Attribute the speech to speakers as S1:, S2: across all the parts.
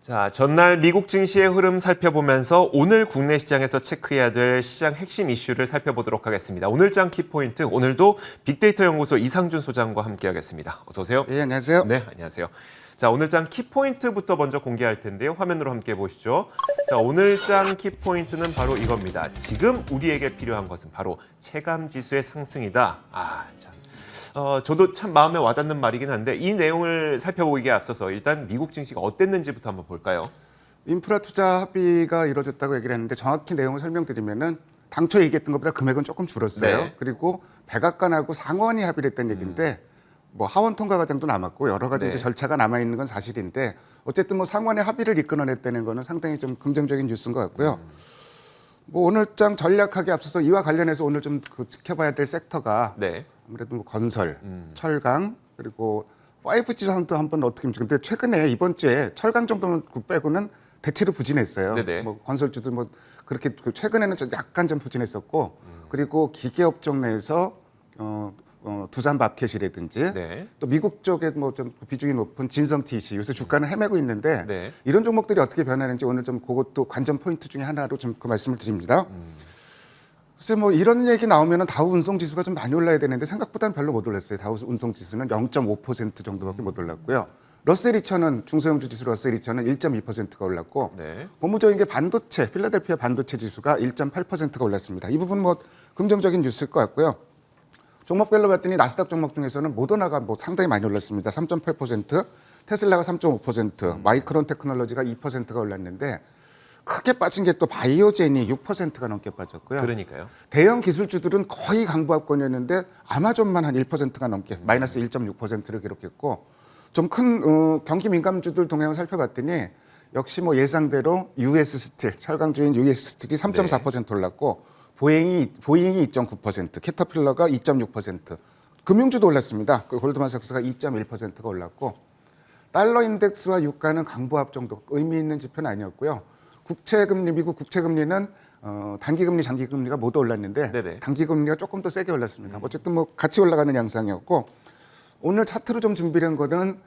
S1: 자, 전날 미국 증시의 흐름 살펴보면서 오늘 국내 시장에서 체크해야 될 시장 핵심 이슈를 살펴보도록 하겠습니다. 오늘장 키포인트, 오늘도 빅데이터 연구소 이상준 소장과 함께하겠습니다. 어서 오세요.
S2: 네, 안녕하세요.
S1: 네, 안녕하세요. 자, 오늘장 키포인트부터 먼저 공개할 텐데요. 화면으로 함께 보시죠. 자, 오늘장 키포인트는 바로 이겁니다. 지금 우리에게 필요한 것은 바로 체감지수의 상승이다. 참. 저도 참 마음에 와닿는 말이긴 한데 이 내용을 살펴보기에 앞서서 일단 미국 증시가 어땠는지부터 한번 볼까요?
S2: 인프라 투자 합의가 이루어졌다고 얘기를 했는데 정확히 내용을 설명드리면은 당초 얘기했던 것보다 금액은 조금 줄었어요.
S1: 네.
S2: 그리고 백악관하고 상원이 합의를 했다는 얘기인데 뭐 하원 통과 과정도 남았고 여러 가지
S1: 네.
S2: 이제 절차가 남아 있는 건 사실인데 어쨌든 뭐 상원의 합의를 이끌어냈다는 거는 상당히 좀 긍정적인 뉴스인 것 같고요. 뭐 오늘장 전략하게 앞서서 이와 관련해서 오늘 좀 지켜봐야 될 섹터가
S1: 네.
S2: 아무래도 뭐 건설, 철강 그리고 5G도 한번 어떻게 근데 최근에 이번 주에 철강 정도는 빼고는 대체로 부진했어요.
S1: 네네.
S2: 뭐 건설주도 뭐 그렇게 최근에는 좀 약간 좀 부진했었고 그리고 기계업종 내에서 두산 밥켓이라든지
S1: 네.
S2: 또 미국 쪽에 뭐 좀 비중이 높은 진성 TC 요새 주가는 헤매고 있는데
S1: 네.
S2: 이런 종목들이 어떻게 변하는지 오늘 좀 그것도 관전 포인트 중에 하나로 좀 그 말씀을 드립니다. 글쎄 뭐 이런 얘기 나오면은 다우 운송 지수가 좀 많이 올라야 되는데 생각보다는 별로 못 올랐어요. 다우 운송 지수는 0.5% 정도밖에 못 올랐고요. 러셀 2000은 중소형주 지수 러셀 2000은 1.2%가 올랐고
S1: 네.
S2: 고무적인 게 반도체 필라델피아 반도체 지수가 1.8%가 올랐습니다. 이 부분 뭐 긍정적인 뉴스일 것 같고요. 종목별로 봤더니 나스닥 종목 중에서는 모더나가 뭐 상당히 많이 올랐습니다. 3.8%, 테슬라가 3.5%, 마이크론 테크놀로지가 2%가 올랐는데 크게 빠진 게 또 바이오젠이 6%가 넘게 빠졌고요.
S1: 그러니까요.
S2: 대형 기술주들은 거의 강보합권이었는데 아마존만 한 1%가 넘게 마이너스 1.6%를 기록했고 좀 큰 경기 민감주들 동향을 살펴봤더니 역시 뭐 예상대로 US 스틸, 철강주인 US 스틸이 3.4% 올랐고 보잉이 2.9%, 캐터필러가 2.6%, 금융주도 올랐습니다. 그 골드만삭스가 2.1%가 올랐고 달러 인덱스와 유가는 강보합 정도 의미 있는 지표는 아니었고요. 국채금리 미국 국채금리는 단기금리, 장기금리가 모두 올랐는데
S1: 네네.
S2: 단기금리가 조금 더 세게 올랐습니다. 어쨌든 뭐 같이 올라가는 양상이었고 오늘 차트로 좀 준비한 거는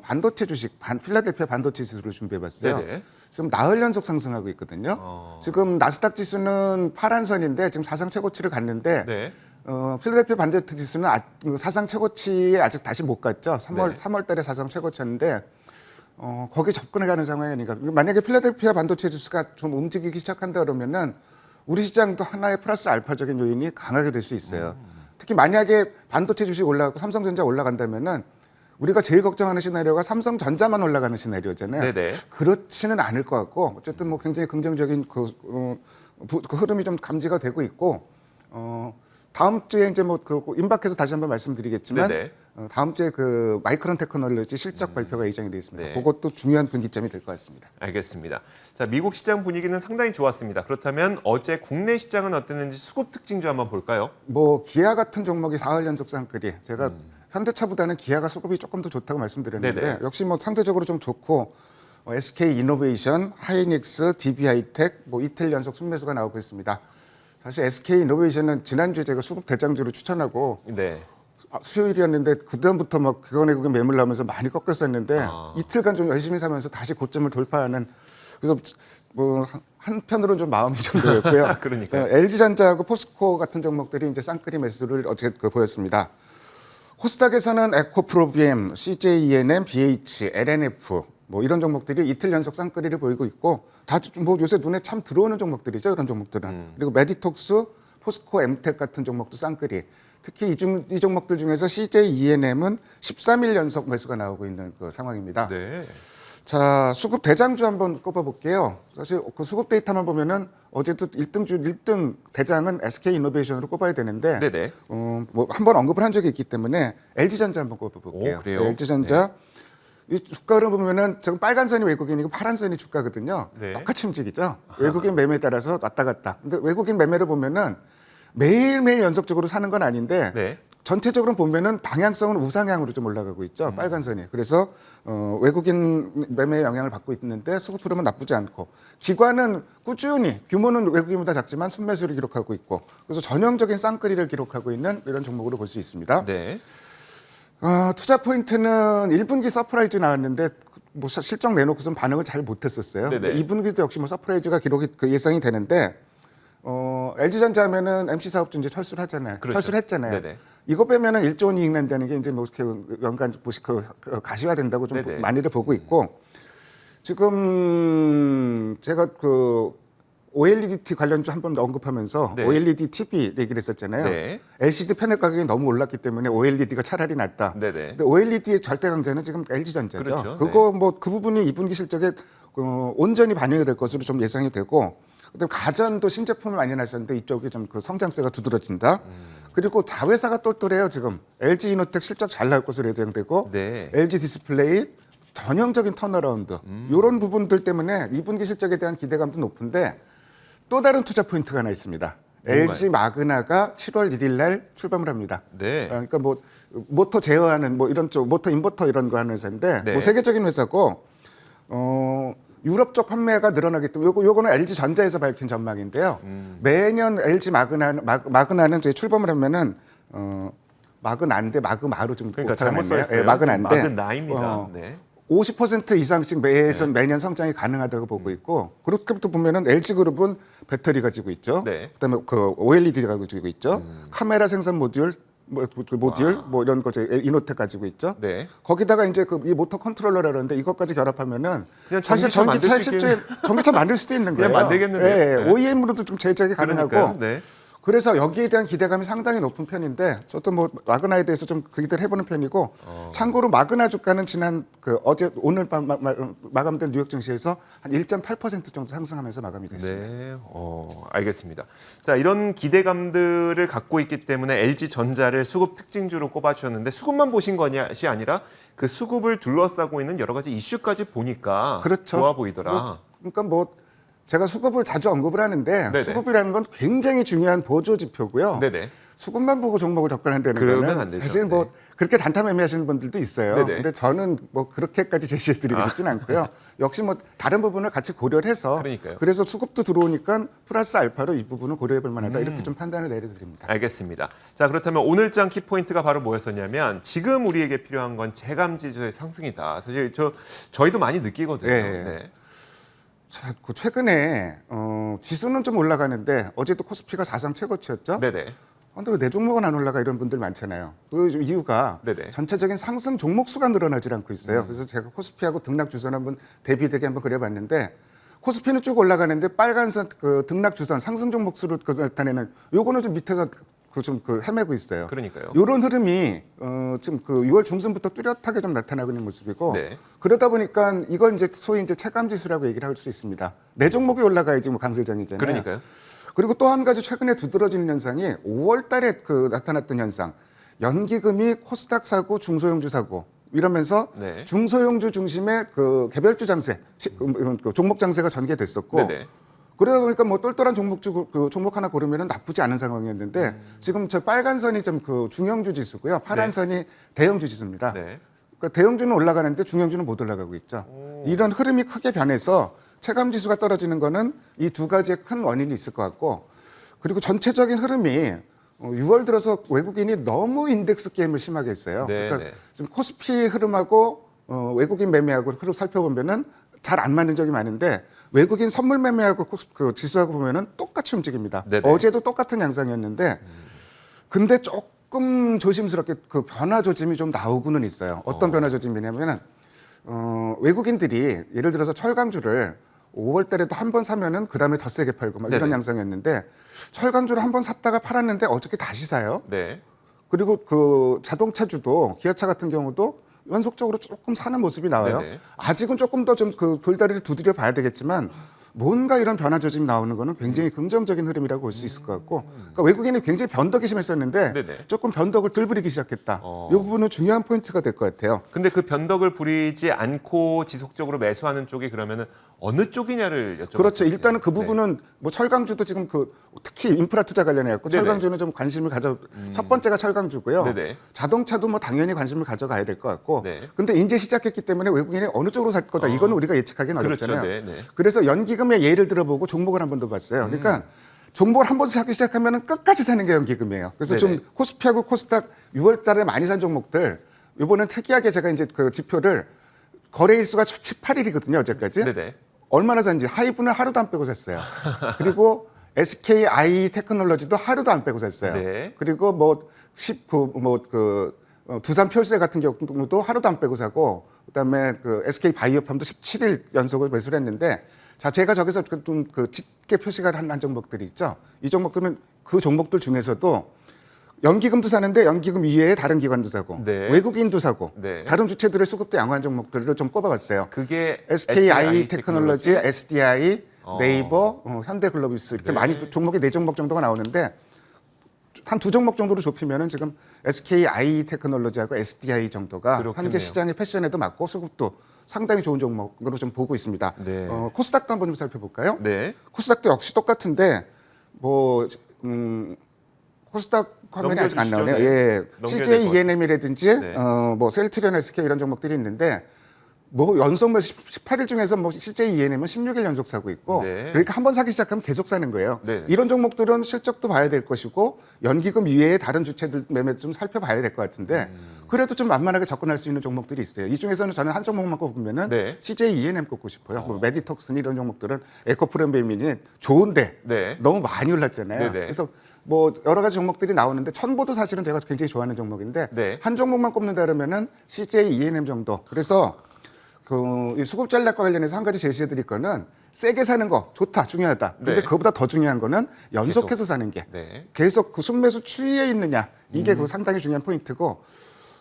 S2: 반도체 주식, 필라델피아 반도체 지수를 준비해봤어요.
S1: 네네.
S2: 지금 나흘 연속 상승하고 있거든요. 지금 나스닥 지수는 파란 선인데 지금 사상 최고치를 갔는데
S1: 네.
S2: 필라델피아 반도체 지수는 사상 최고치에 아직 다시 못 갔죠. 3월
S1: 네.
S2: 3월 달에 사상 최고치였는데 거기 접근해가는 상황이니까 만약에 필라델피아 반도체 지수가 좀 움직이기 시작한다 그러면은 우리 시장도 하나의 플러스 알파적인 요인이 강하게 될 수 있어요. 특히 만약에 반도체 주식 올라가고 삼성전자 올라간다면은 우리가 제일 걱정하는 시나리오가 삼성전자만 올라가는 시나리오잖아요.
S1: 네네.
S2: 그렇지는 않을 것 같고 어쨌든 뭐 굉장히 긍정적인 그 흐름이 좀 감지가 되고 있고 다음 주에 이제 뭐 그 임박해서 다시 한번 말씀드리겠지만
S1: 네네.
S2: 다음 주에 그 마이크론 테크놀로지 실적 발표가 예정이 되어 있습니다.
S1: 네.
S2: 그것도 중요한 분기점이 될 것 같습니다.
S1: 알겠습니다. 자, 미국 시장 분위기는 상당히 좋았습니다. 그렇다면 어제 국내 시장은 어땠는지 수급 특징주 한번 볼까요?
S2: 뭐 기아 같은 종목이 4월 연속 쌍끌이 제가 현대차보다는 기아가 수급이 조금 더 좋다고 말씀드렸는데
S1: 네네.
S2: 역시 뭐 상대적으로 좀 좋고 SK 이노베이션, 하이닉스, DB하이텍 뭐 이틀 연속 순매수가 나오고 있습니다. 사실 SK 이노베이션은 지난주에 제가 수급 대장주로 추천하고
S1: 네.
S2: 수요일이었는데 그다음부터 막 그거 내고 매물 나오면서 많이 꺾였었는데 이틀간 좀 열심히 사면서 다시 고점을 돌파하는 그래서 뭐 한편으로는 좀 마음이 좀 놓였고요.
S1: 그러니까요.
S2: LG전자하고 포스코 같은 종목들이 이제 쌍끌이 매수를 어제 보였습니다. 코스닥에서는 에코프로비엠, CJENM, BH, LNF 뭐 이런 종목들이 이틀 연속 쌍끌이를 보이고 있고 다 뭐 요새 눈에 참 들어오는 종목들이죠. 이런 종목들은. 그리고 메디톡스, 포스코, 엠텍 같은 종목도 쌍끌이. 특히 이 종목들 중에서 CJENM은 13일 연속 매수가 나오고 있는 그 상황입니다.
S1: 네.
S2: 자, 수급 대장주 한번 꼽아볼게요. 사실 그 수급 데이터만 보면은 어제도 1등 대장은 SK 이노베이션으로 꼽아야 되는데,
S1: 네네.
S2: 뭐 한번 언급을 한 적이 있기 때문에 LG전자 한번 꼽아볼게요.
S1: 오, 그래요?
S2: LG전자 이 주가를 보면은 지금 빨간 선이 외국인이고 파란 선이 주가거든요.
S1: 네.
S2: 똑같이 움직이죠. 외국인 매매에 따라서 왔다 갔다. 근데 외국인 매매를 보면은 매일매일 연속적으로 사는 건 아닌데
S1: 네.
S2: 전체적으로 보면은 방향성은 우상향으로 좀 올라가고 있죠. 빨간 선이. 그래서 외국인 매매에 영향을 받고 있는데 수급 흐름은 나쁘지 않고 기관은 꾸준히 규모는 외국인보다 작지만 순매수를 기록하고 있고 그래서 전형적인 쌍끌이를 기록하고 있는 이런 종목으로 볼 수 있습니다.
S1: 네.
S2: 투자 포인트는 1분기 서프라이즈 나왔는데 뭐 실적 내놓고선 반응을 잘 못했었어요.
S1: 네네.
S2: 2분기도 역시 뭐 서프라이즈가 기록이 예상이 되는데 LG전자 하면은 MC 사업주 이제 철수를 하잖아요.
S1: 그렇죠.
S2: 철수를 했잖아요.
S1: 네네.
S2: 이거 빼면은 1조 원 이익 낸다는 게 이제 뭐 이렇게 연간 가시화된다고 좀
S1: 네네.
S2: 많이들 보고 있고 지금 제가 그 OLED 관련주 한번 언급하면서
S1: 네.
S2: OLED TV 얘기를 했었잖아요.
S1: 네.
S2: LCD 패널 가격이 너무 올랐기 때문에 OLED가 차라리 낫다.
S1: 네네.
S2: 근데 OLED의 절대 강자는 지금 LG전자죠.
S1: 그렇죠.
S2: 그거 뭐 그 부분이 2분기 실적에 온전히 반영이 될 것으로 좀 예상이 되고, 그다음에 가전도 신제품을 많이 나셨는데 이쪽이 좀 그 성장세가 두드러진다. 그리고 자회사가 똘똘해요 지금. LG 이노텍 실적 잘 나올 것으로 예상되고,
S1: 네.
S2: LG 디스플레이 전형적인 턴어라운드. 이런 부분들 때문에 2분기 실적에 대한 기대감도 높은데 또 다른 투자 포인트가 하나 있습니다.
S1: 뭔가요?
S2: LG 마그나가 7월 1일 날 출범을 합니다.
S1: 네.
S2: 그러니까 뭐 모터 제어하는 뭐 이런 쪽 모터 인버터 이런 거 하는 회사인데
S1: 네.
S2: 뭐 세계적인 회사고 유럽 쪽 판매가 늘어나기 때문에 요거는 LG 전자에서 밝힌 전망인데요. 매년 LG 마그나는 저희 출범을 하면은 마그나인데 마그마로 좀
S1: 그러니까 잘못
S2: 오타가 났네요.
S1: 써있어요.
S2: 예, 마그나인데
S1: 마그나입니다. 네.
S2: 50% 이상씩 매년 성장이 가능하다고 보고 있고, 그렇게부터 보면은 LG 그룹은 배터리 가지고 있죠.
S1: 네.
S2: 그다음에 그 OLED 가지고 있죠. 카메라 생산 모듈 뭐 이런 거 이노텍 가지고 있죠.
S1: 네.
S2: 거기다가 이제 이 모터 컨트롤러라는데 이것까지 결합하면은
S1: 그냥
S2: 사실
S1: 전기차 만들
S2: 전기차
S1: 수
S2: 실제 전기차 만들 수도 있는 거예요.
S1: 그냥 만들겠는데요.
S2: 예,
S1: 네.
S2: OEM으로도 좀 제작이 가능하고.
S1: 그러니까요. 네.
S2: 그래서 여기에 대한 기대감이 상당히 높은 편인데 저도 뭐 마그나에 대해서 좀 기대를 해보는 편이고, 참고로 마그나 주가는 지난 오늘 밤 마감된 뉴욕 증시에서 한 1.8% 정도 상승하면서 마감이 됐습니다.
S1: 네, 알겠습니다. 자, 이런 기대감들을 갖고 있기 때문에 LG 전자를 수급 특징주로 꼽아주셨는데 수급만 보신 것이 아니라 그 수급을 둘러싸고 있는 여러 가지 이슈까지 보니까
S2: 그렇죠.
S1: 좋아 보이더라.
S2: 그러니까 뭐 제가 수급을 자주 언급을 하는데
S1: 네네.
S2: 수급이라는 건 굉장히 중요한 보조 지표고요.
S1: 네네.
S2: 수급만 보고 종목을 접근한다는
S1: 그러면
S2: 거는
S1: 안 되죠.
S2: 사실 뭐
S1: 네.
S2: 그렇게 단타 매매하시는 분들도 있어요.
S1: 네네.
S2: 근데 저는 뭐 그렇게까지 제시해드리고 싶진 않고요. 역시 뭐 다른 부분을 같이 고려를 해서
S1: 그러니까요.
S2: 그래서 수급도 들어오니까 플러스 알파로 이 부분을 고려해볼 만하다 이렇게 좀 판단을 내려드립니다.
S1: 알겠습니다. 자, 그렇다면 오늘장 키포인트가 바로 뭐였었냐면 지금 우리에게 필요한 건 체감지수의 상승이다. 사실 저희도 많이 느끼거든요.
S2: 네.
S1: 네.
S2: 자, 최근에 지수는 좀 올라가는데 어제도 코스피가 사상 최고치였죠.
S1: 네네.
S2: 근데 왜 내 종목은 안 올라가 이런 분들 많잖아요. 그 이유가
S1: 네네.
S2: 전체적인 상승 종목 수가 늘어나질 않고 있어요. 그래서 제가 코스피하고 등락 주선 한번 대비되게 한번 그려봤는데 코스피는 쭉 올라가는데 빨간선 그 등락 주선 상승 종목 수를 나타내는 요거는 좀 밑에서 좀 헤매고 있어요.
S1: 그러니까요.
S2: 이런 흐름이 지금 6월 중순부터 뚜렷하게 좀 나타나고 있는 모습이고,
S1: 네.
S2: 그러다 보니까 이걸 이제 소위 이제 체감 지수라고 얘기를 할 수 있습니다. 내 종목이 올라가야지 뭐 강세장이잖아요.
S1: 그러니까요.
S2: 그리고 또 한 가지 최근에 두드러지는 현상이 5월달에 나타났던 현상, 연기금이 코스닥 사고 중소형주 사고 이러면서
S1: 네.
S2: 중소형주 중심의 그 개별주 장세, 그 종목 장세가 전개됐었고.
S1: 네네.
S2: 그러다 보니까 뭐 똘똘한 종목 하나 고르면은 나쁘지 않은 상황이었는데 지금 저 빨간 선이 좀 중형주 지수고요, 파란
S1: 네.
S2: 선이 대형주 지수입니다.
S1: 네.
S2: 그러니까 대형주는 올라가는데 중형주는 못 올라가고 있죠. 이런 흐름이 크게 변해서 체감 지수가 떨어지는 거는 이 두 가지의 큰 원인이 있을 것 같고, 그리고 전체적인 흐름이 6월 들어서 외국인이 너무 인덱스 게임을 심하게 했어요.
S1: 네,
S2: 그러니까
S1: 네.
S2: 지금 코스피 흐름하고 외국인 매매하고 흐름 살펴보면은 잘 안 맞는 적이 많은데 외국인 선물 매매하고 그 지수하고 보면은 똑같이 움직입니다.
S1: 네네.
S2: 어제도 똑같은 양상이었는데 근데 조금 조심스럽게 그 변화 조짐이 좀 나오고는 있어요. 어떤 변화 조짐이냐면은 외국인들이 예를 들어서 철강주를 5월 달에도 한 번 사면은 그 다음에 더 세게 팔고 막 이런
S1: 네네.
S2: 양상이었는데 철강주를 한 번 샀다가 팔았는데 어저께 다시 사요.
S1: 네.
S2: 그리고 그 자동차주도 기아차 같은 경우도 연속적으로 조금 사는 모습이 나와요.
S1: 네네.
S2: 아직은 조금 더 좀 그 돌다리를 두드려 봐야 되겠지만 뭔가 이런 변화 조짐이 나오는 거는 굉장히 긍정적인 흐름이라고 볼 수 있을 것 같고, 그러니까 외국인이 굉장히 변덕이 심했었는데
S1: 네네.
S2: 조금 변덕을 덜 부리기 시작했다. 이 부분은 중요한 포인트가 될 것 같아요.
S1: 근데 그 변덕을 부리지 않고 지속적으로 매수하는 쪽이 그러면은 어느 쪽이냐를 여쭤봤어요.
S2: 그렇죠. 일단은 그 부분은 뭐 철강주도 지금 특히 인프라 투자 관련해 갖고
S1: 네네.
S2: 철강주는 좀 관심을 첫 번째가 철강주고요.
S1: 네네.
S2: 자동차도 뭐 당연히 관심을 가져가야 될 것 같고.
S1: 네.
S2: 근데 이제 시작했기 때문에 외국인이 어느 쪽으로 살 거다. 이거는 우리가 예측하기는
S1: 그렇죠.
S2: 어렵잖아요.
S1: 네, 네.
S2: 그래서 연기금의 예를 들어보고 종목을 한 번 더 봤어요. 그러니까 종목을 한 번 사기 시작하면 끝까지 사는 게 연기금이에요. 그래서
S1: 네네.
S2: 좀 코스피하고 코스닥 6월 달에 많이 산 종목들, 이번엔 특이하게 제가 이제 그 지표를 거래일수가 18일이거든요, 어제까지.
S1: 네네.
S2: 얼마나 샀는지 하이브는 하루도 안 빼고 샀어요. 그리고 SKI 테크놀로지도 하루도 안 빼고 샀어요.
S1: 네.
S2: 그리고 두산 펼세 같은 경우도 하루도 안 빼고 사고, 그다음에 그 SK 바이오팜도 17일 연속을 매수를 했는데, 자, 제가 저기서 그 짙게 표시가 한 종목들이 있죠. 이 종목들은 그 종목들 중에서도 연기금도 사는데 연기금 이외에 다른 기관도 사고,
S1: 네.
S2: 외국인도 사고,
S1: 네.
S2: 다른 주체들의 수급도 양호한 종목들을 좀 꼽아봤어요.
S1: 그게
S2: SKI 테크놀로지, SDI, 네이버, 현대글로비스 이렇게
S1: 네.
S2: 많이 종목이 4종목 정도가 나오는데 한 2종목 정도로 좁히면은 지금 SKI 테크놀로지하고 SDI 정도가
S1: 그렇겠네요.
S2: 현재 시장의 패션에도 맞고 수급도 상당히 좋은 종목으로 좀 보고 있습니다.
S1: 네.
S2: 코스닥도 한번 좀 살펴볼까요?
S1: 네.
S2: 코스닥도 역시 똑같은데 코스닥 화면이 아직 안
S1: 넘겨주시죠.
S2: 나오네요.
S1: 네.
S2: 예,
S1: 넘겨야
S2: CJ
S1: 될것 같아요.
S2: ENM이라든지
S1: 네.
S2: 셀트리온 SK 이런 종목들이 있는데 연속 18일 중에서 CJ ENM은 16일 연속 사고 있고
S1: 네.
S2: 그러니까 한 번 사기 시작하면 계속 사는 거예요.
S1: 네.
S2: 이런 종목들은 실적도 봐야 될 것이고 연기금 이외에 다른 주체들 매매도 좀 살펴봐야 될 것 같은데 그래도 좀 만만하게 접근할 수 있는 종목들이 있어요. 이 중에서는 저는 한 종목만 꼽으면은
S1: 네.
S2: CJ ENM 꼽고 싶어요. 메디톡슨 이런 종목들은 에코프렌베민이 좋은데
S1: 네.
S2: 너무 많이 올랐잖아요.
S1: 네네.
S2: 그래서 여러 가지 종목들이 나오는데 천보도 사실은 제가 굉장히 좋아하는 종목인데
S1: 네.
S2: 한 종목만 꼽는다 그러면은 CJ ENM 정도. 그래서 이 수급 전략과 관련해서 한 가지 제시해드릴 거는 세게 사는 거 좋다, 중요하다. 근데
S1: 네.
S2: 그보다 더 중요한 거는 연속해서 사는 게
S1: 네.
S2: 계속 그 순매수 추이에 있느냐 이게 그 상당히 중요한 포인트고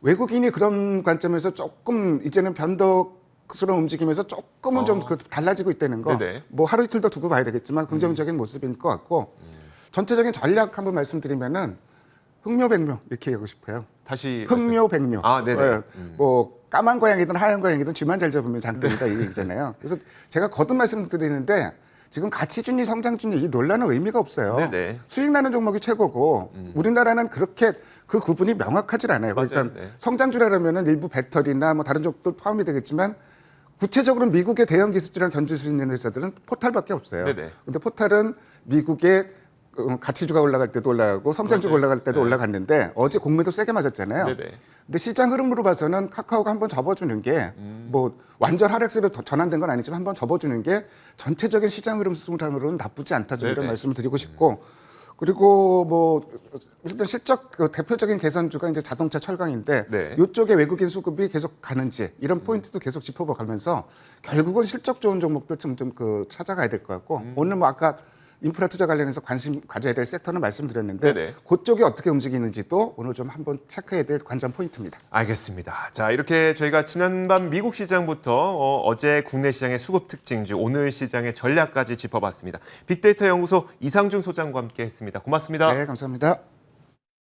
S2: 외국인이 그런 관점에서 조금 이제는 변덕스러운 움직임에서 조금은 좀 달라지고 있다는 거.
S1: 네네.
S2: 하루 이틀 더 두고 봐야 되겠지만 긍정적인 모습인 것 같고 전체적인 전략 한번 말씀드리면은 흑묘백묘 이렇게 하고 싶어요.
S1: 다시
S2: 흑묘백묘.
S1: 아, 네네.
S2: 예, 까만 고양이든 하얀 고양이든 쥐만 잘 잡으면 장땡이다 이 얘기잖아요. 그래서 제가 거듭 말씀드리는데 지금 가치준위, 성장준위 이 논란은 의미가 없어요.
S1: 네네.
S2: 수익 나는 종목이 최고고 우리나라는 그렇게 그 구분이 명확하질 않아요. 그러니까
S1: 맞아요. 네.
S2: 성장주라면은 일부 배터리나 다른 쪽도 포함이 되겠지만 구체적으로 미국의 대형 기술주랑 견줄 수 있는 회사들은 포탈밖에 없어요.
S1: 네네.
S2: 근데 포탈은 미국의 가치주가 올라갈 때도 올라가고 성장주가
S1: 맞아요.
S2: 올라갈 때도
S1: 네.
S2: 올라갔는데 어제 공매도 세게 맞았잖아요.
S1: 네네.
S2: 근데 시장 흐름으로 봐서는 카카오가 한번 접어주는 게 완전 하락세로 전환된 건 아니지만 한번 접어주는 게 전체적인 시장 흐름 수상으로는 나쁘지 않다 좀 이런
S1: 네네.
S2: 말씀을 드리고 싶고 그리고 일단 실적 대표적인 개선주가 이제 자동차 철강인데
S1: 네.
S2: 이쪽에 외국인 수급이 계속 가는지 이런 포인트도 계속 짚어가면서 결국은 실적 좋은 종목들 좀 찾아가야 될 것 같고 오늘 아까 인프라 투자 관련해서 관심 가져야 될 섹터는 말씀드렸는데
S1: 네네.
S2: 그쪽이 어떻게 움직이는지도 오늘 좀 한번 체크해야 될 관전 포인트입니다.
S1: 알겠습니다. 자, 이렇게 저희가 지난밤 미국 시장부터 어제 국내 시장의 수급 특징주, 오늘 시장의 전략까지 짚어봤습니다. 빅데이터 연구소 이상준 소장과 함께 했습니다. 고맙습니다.
S2: 네, 감사합니다.